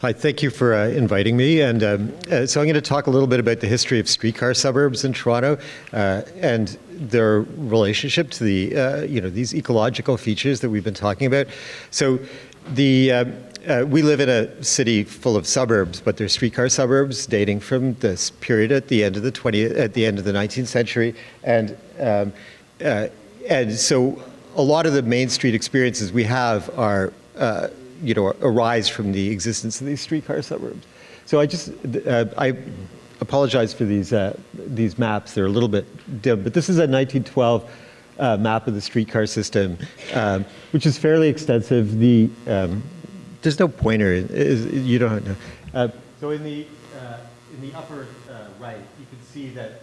Hi, thank you for inviting me. And so I'm going to talk a little bit about the history of streetcar suburbs in Toronto and their relationship to the, these ecological features that we've been talking about. So we live in a city full of suburbs, but they're streetcar suburbs dating from this period at the end of the 19th century. And so a lot of the main street experiences we have are arise from the existence of these streetcar suburbs. So I apologize for these maps. They're a little bit dim, but this is a 1912 map of the streetcar system, which is fairly extensive. There's no pointer. You don't know. So in the upper right, you can see that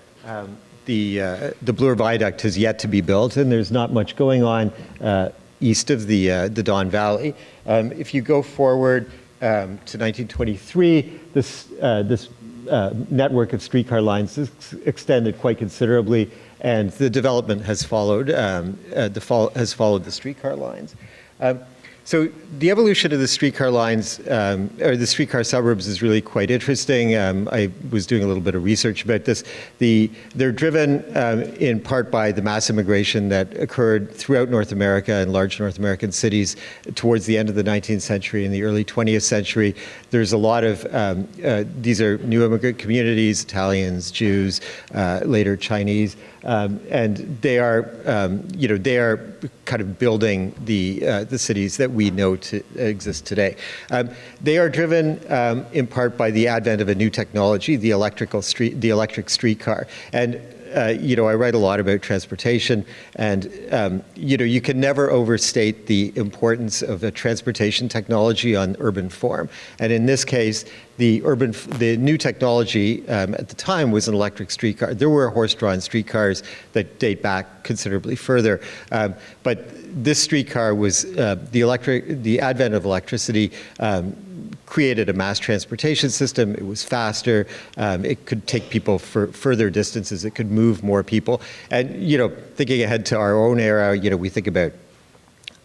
the Bloor Viaduct has yet to be built, and there's not much going on east of the Don Valley. If you go forward to 1923, this network of streetcar lines is extended quite considerably, and the development has followed the streetcar lines. So the evolution of the streetcar lines, or the streetcar suburbs, is really quite interesting. I was doing a little bit of research about this. They're driven in part by the mass immigration that occurred throughout North America and large North American cities towards the end of the 19th century and the early 20th century. There's a lot of, these are new immigrant communities, Italians, Jews, later Chinese, and they are, they are kind of building the cities that we know to exist today. They are driven in part by the advent of a new technology, the electric streetcar. And I write a lot about transportation, and you can never overstate the importance of a transportation technology on urban form. And in this case, the new technology at the time was an electric streetcar. There were horse-drawn streetcars that date back considerably further, but this streetcar was the advent of electricity created a mass transportation system. It was faster. It could take people for further distances. It could move more people. And thinking ahead to our own era, we think about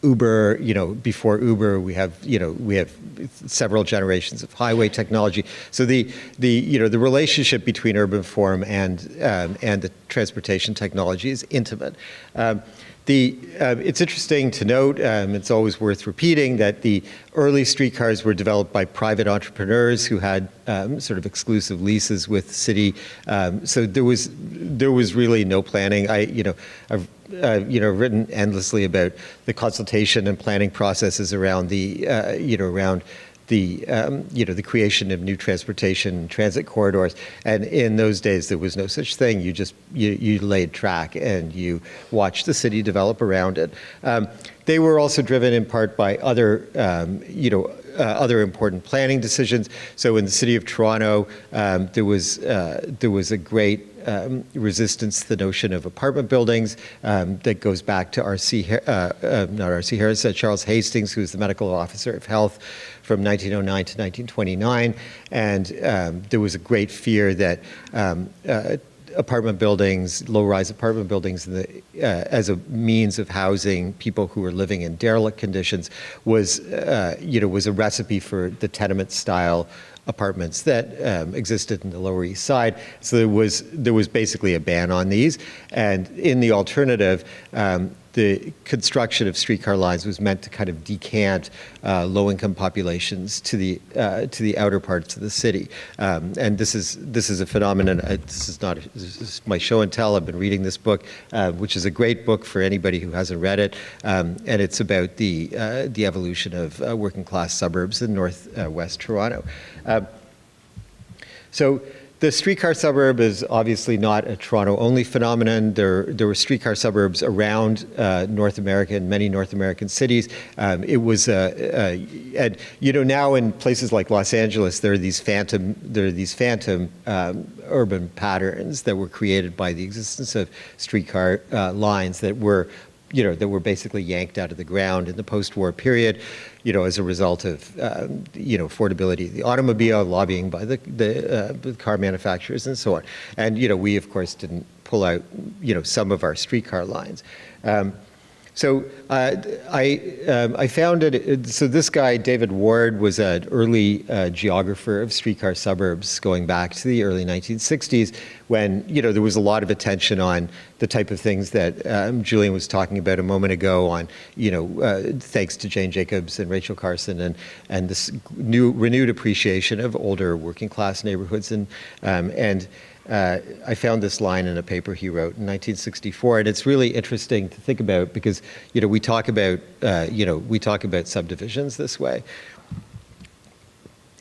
Uber. Before Uber, we have several generations of highway technology. So the relationship between urban form and the transportation technology is intimate. It's interesting to note, it's always worth repeating, that the early streetcars were developed by private entrepreneurs who had sort of exclusive leases with the city. So there was really no planning. I've written endlessly about the consultation and planning processes around the creation of new transportation transit corridors. And in those days, there was no such thing. You laid track and you watched the city develop around it. They were also driven in part by other important planning decisions. So in the city of Toronto, there was a great resistance to the notion of apartment buildings that goes back to Charles Hastings, who was the medical officer of health from 1909 to 1929. And there was a great fear that apartment buildings, low-rise apartment buildings, as a means of housing people who were living in derelict conditions, was a recipe for the tenement-style apartments that existed in the Lower East Side. So there was basically a ban on these, and in the alternative, the construction of streetcar lines was meant to kind of decant low-income populations to the outer parts of the city. And this is a phenomenon. This is my show and tell. I've been reading this book, which is a great book for anybody who hasn't read it, and it's about the evolution of working class suburbs in northwest Toronto. So the streetcar suburb is obviously not a Toronto-only phenomenon. There were streetcar suburbs around North America in many North American cities. It was, and now in places like Los Angeles, there are these phantom urban patterns that were created by the existence of streetcar lines that were basically yanked out of the ground in the post-war period, as a result of, affordability of the automobile, lobbying by the car manufacturers and so on. And, we, of course, didn't pull out, some of our streetcar lines. So I found it, so this guy, David Ward, was an early geographer of streetcar suburbs going back to the early 1960s when, there was a lot of attention on the type of things that Julian was talking about a moment ago on, thanks to Jane Jacobs and Rachel Carson and this renewed appreciation of older working class neighborhoods. And I found this line in a paper he wrote in 1964, and it's really interesting to think about because, we talk about subdivisions this way.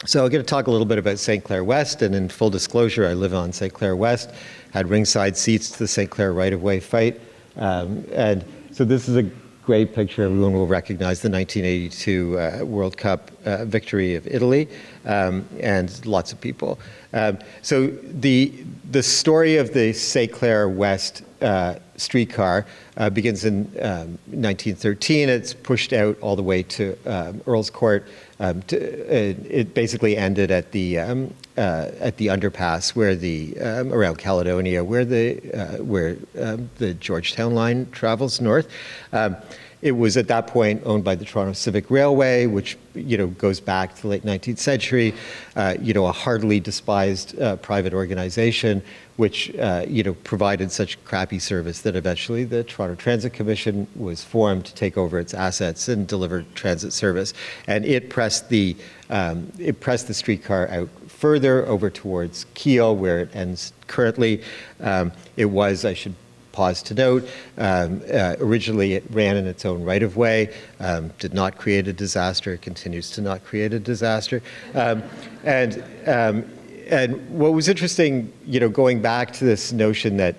So I'm going to talk a little bit about St. Clair West, and in full disclosure, I live on St. Clair West, had ringside seats to the St. Clair right-of-way fight. And so this is a great picture. Everyone will recognize the 1982 World Cup victory of Italy, and lots of people. So the story of the St. Clair West streetcar begins in 1913. It's pushed out all the way to Earl's Court. It basically ended at the underpass where around Caledonia, where the Georgetown line travels north. It was at that point owned by the Toronto Civic Railway, which goes back to the late 19th century. A heartily despised private organization, which provided such crappy service that eventually the Toronto Transit Commission was formed to take over its assets and deliver transit service. And it pressed the streetcar out further over towards Keele, where it ends currently. It was, I should pause to note, originally it ran in its own right-of-way, did not create a disaster, continues to not create a disaster. And what was interesting, going back to this notion that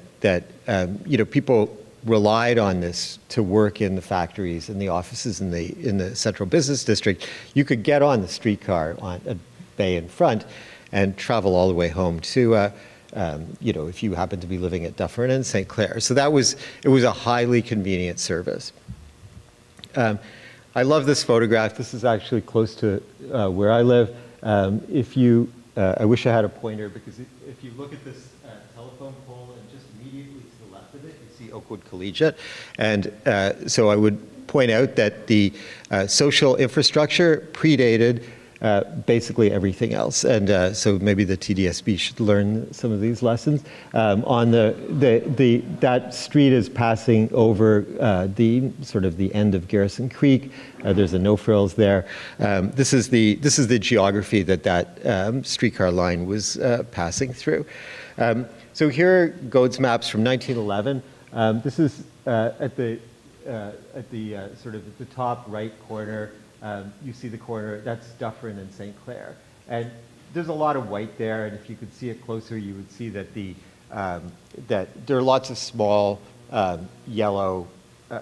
people relied on this to work in the factories and the offices in the central business district, you could get on the streetcar on a bay in front and travel all the way home to if you happen to be living at Dufferin and St. Clair. So it was a highly convenient service. I love this photograph. This is actually close to where I live. I wish I had a pointer, because if you look at this telephone pole and just immediately to the left of it, you see Oakwood Collegiate. And so I would point out that the social infrastructure predated basically everything else, and so maybe the TDSB should learn some of these lessons. On that street is passing over the sort of the end of Garrison Creek. There's a no frills there. This is the geography that streetcar line was passing through. So here are Gode's maps from 1911. This is at the sort of at the top right corner. You see the corner, that's Dufferin and St. Clair. And there's a lot of white there, and if you could see it closer, you would see that that there are lots of small yellow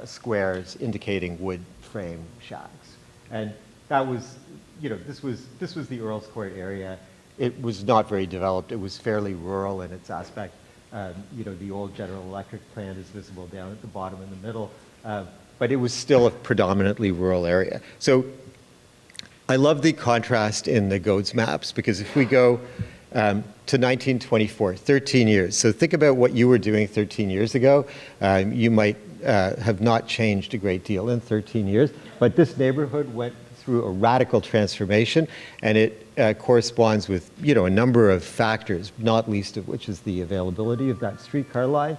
squares indicating wood frame shacks. And that was, this was the Earl's Court area. It was not very developed. It was fairly rural in its aspect. The old General Electric plant is visible down at the bottom in the middle. But it was still a predominantly rural area. So I love the contrast in the Gode's maps, because if we go to 1924, 13 years. So think about what you were doing 13 years ago. You might have not changed a great deal in 13 years, but this neighborhood went through a radical transformation, and it corresponds with a number of factors, not least of which is the availability of that streetcar line.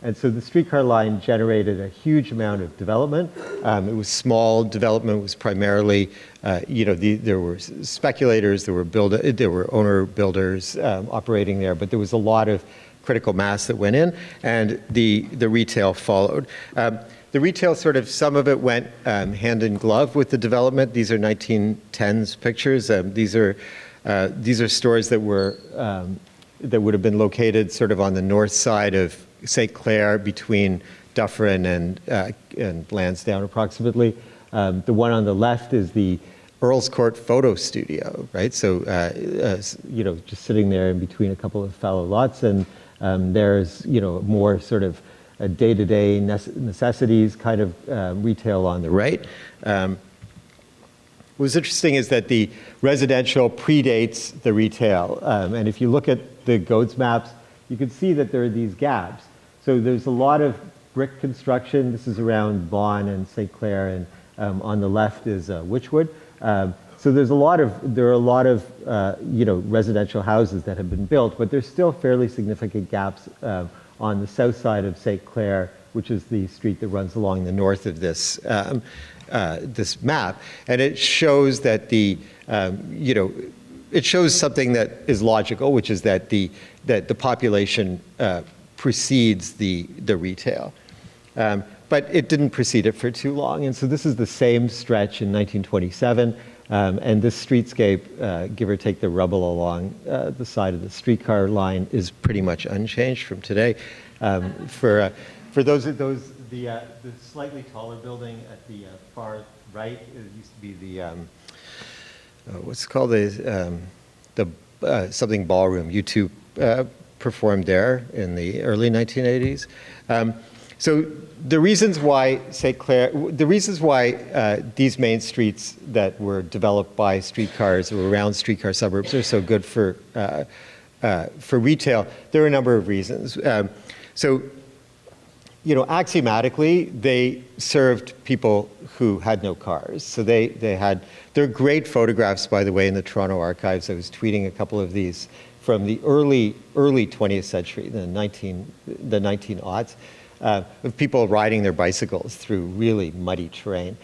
And so the streetcar line generated a huge amount of development. It was small. Development was primarily, there were speculators, there were owner builders operating there, but there was a lot of critical mass that went in, and the retail followed. The retail some of it went hand in glove with the development. These are 1910s pictures. These are stores that would have been located sort of on the north side of St. Clair, between Dufferin and Lansdowne approximately. The one on the left is the Earl's Court photo studio, right? So, just sitting there in between a couple of fallow lots, and there's, more sort of a day-to-day necessities kind of retail on the right. What was interesting is that the residential predates the retail. And if you look at the Gode's maps, you can see that there are these gaps. So there's a lot of brick construction. This is around Vaughan and St. Clair, and on the left is Wychwood. So there are a lot of residential houses that have been built, but there's still fairly significant gaps on the south side of St. Clair, which is the street that runs along the north of this this map, and it shows that it shows something that is logical, which is that the population precedes the retail. But it didn't precede it for too long. And so this is the same stretch in 1927. And this streetscape, give or take the rubble along the side of the streetcar line, is pretty much unchanged from today. For the slightly taller building at the far right, it used to be the what's called the something ballroom. U2 performed there in the early 1980s. So the reasons why these main streets that were developed by streetcars or around streetcar suburbs are so good for retail, there are a number of reasons. Axiomatically, they served people who had no cars. So there are great photographs, by the way, in the Toronto archives. I was tweeting a couple of these from the early 20th century, the 1900s, of people riding their bicycles through really muddy terrain.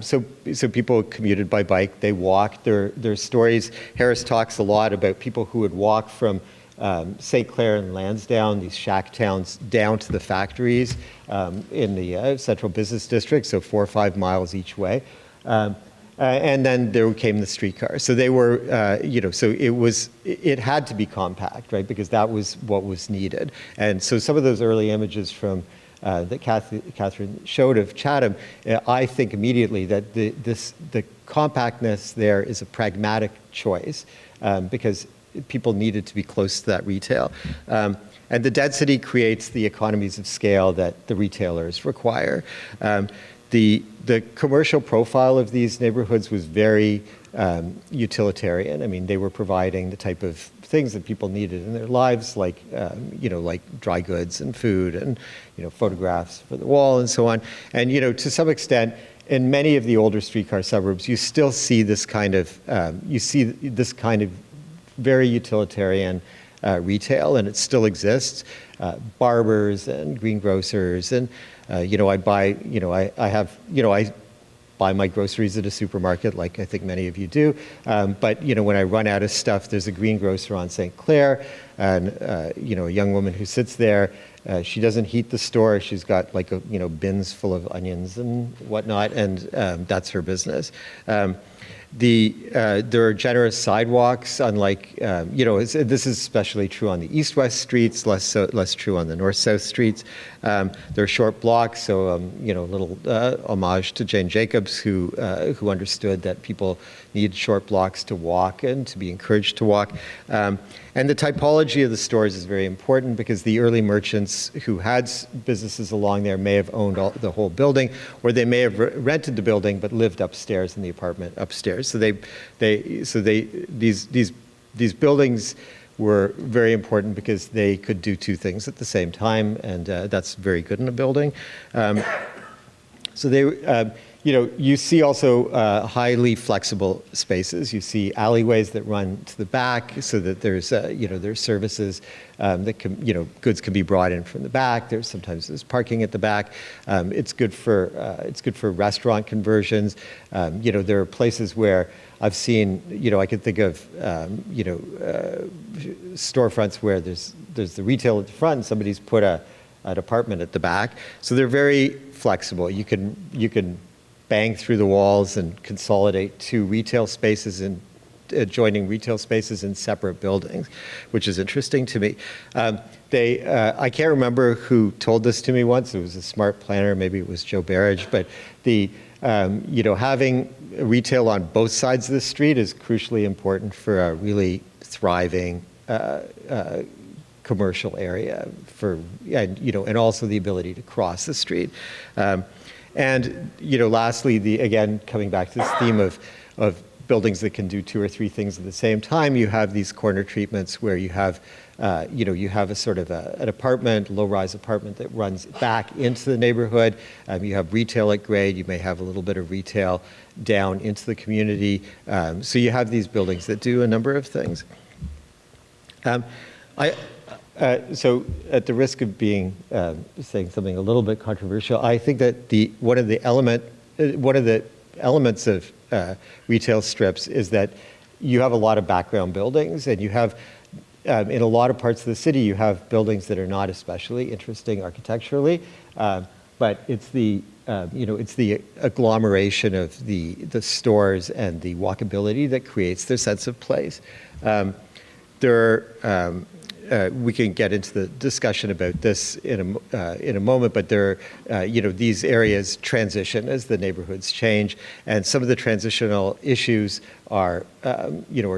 So people commuted by bike, they walked. There are stories, Harris talks a lot about people who would walk from St. Clair and Lansdowne, these shack towns, down to the factories in the central business district, so 4 or 5 miles each way. And then there came the streetcar. So they were, so it had to be compact, right? Because that was what was needed. And so some of those early images from that Catherine showed of Chatham, I think immediately that the compactness there is a pragmatic choice because people needed to be close to that retail. And the density creates the economies of scale that the retailers require. The commercial profile of these neighborhoods was very utilitarian. I mean, they were providing the type of things that people needed in their lives, like dry goods and food and photographs for the wall and so on. And to some extent, in many of the older streetcar suburbs, you still see this kind of very utilitarian retail, and it still exists. Barbers and greengrocers, and I buy my groceries at a supermarket, like I think many of you do. But when I run out of stuff, there's a greengrocer on St. Clair, and a young woman who sits there. She doesn't heat the store. She's got bins full of onions and whatnot, and that's her business. There are generous sidewalks, unlike, this is especially true on the east-west streets, less true on the north-south streets. There are short blocks, so, a little homage to Jane Jacobs, who understood that people need short blocks to walk and to be encouraged to walk. And the typology of the stores is very important because the early merchants who had businesses along there may have owned the whole building, or they may have rented the building but lived upstairs in the apartment upstairs. So these buildings were very important because they could do two things at the same time, and that's very good in a building. You see also highly flexible spaces. You see alleyways that run to the back, so that there's services that goods can be brought in from the back. Sometimes parking at the back. It's good for restaurant conversions. There are places where I've seen, I could think of, storefronts where there's the retail at the front and somebody's put an apartment at the back. So they're very flexible. You can bang through the walls and consolidate two retail spaces and adjoining retail spaces in separate buildings, which is interesting to me. I can't remember who told this to me once. It was a smart planner, maybe it was Joe Barrage, but having retail on both sides of the street is crucially important for a really thriving commercial area and also the ability to cross the street. And lastly, again, coming back to this theme of buildings that can do 2 or 3 things at the same time. You have these corner treatments where you have, you have a sort of an apartment, low-rise apartment that runs back into the neighborhood. You have retail at grade. You may have a little bit of retail down into the community. So you have these buildings that do a number of things. So at the risk of being saying something a little bit controversial, I think that one of the elements of retail strips is that you have a lot of background buildings, and you have in a lot of parts of the city you have buildings that are not especially interesting architecturally, but it's the it's the agglomeration of the stores and the walkability that creates their sense of place. We can get into the discussion about this in a moment, but these areas transition as the neighborhoods change, and some of the transitional issues are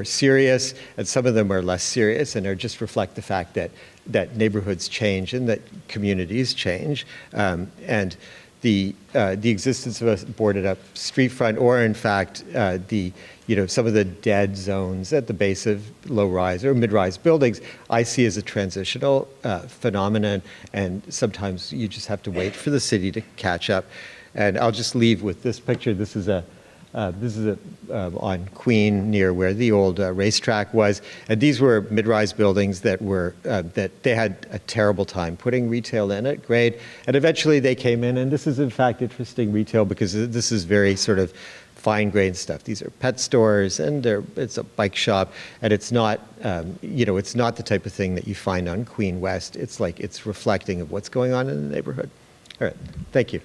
serious, and some of them are less serious, and just reflect the fact that neighborhoods change and that communities change, and the existence of a boarded up street front, or in fact some of the dead zones at the base of low-rise or mid-rise buildings, I see as a transitional phenomenon, and sometimes you just have to wait for the city to catch up. And I'll just leave with this picture. This is on Queen, near where the old racetrack was, and these were mid-rise buildings that they had a terrible time putting retail in at grade, and eventually they came in, and this is in fact interesting retail because this is very sort of fine-grained stuff. These are pet stores, and it's a bike shop, and it's not it's not the type of thing that you find on Queen West. It's reflecting of what's going on in the neighborhood. All right, thank you.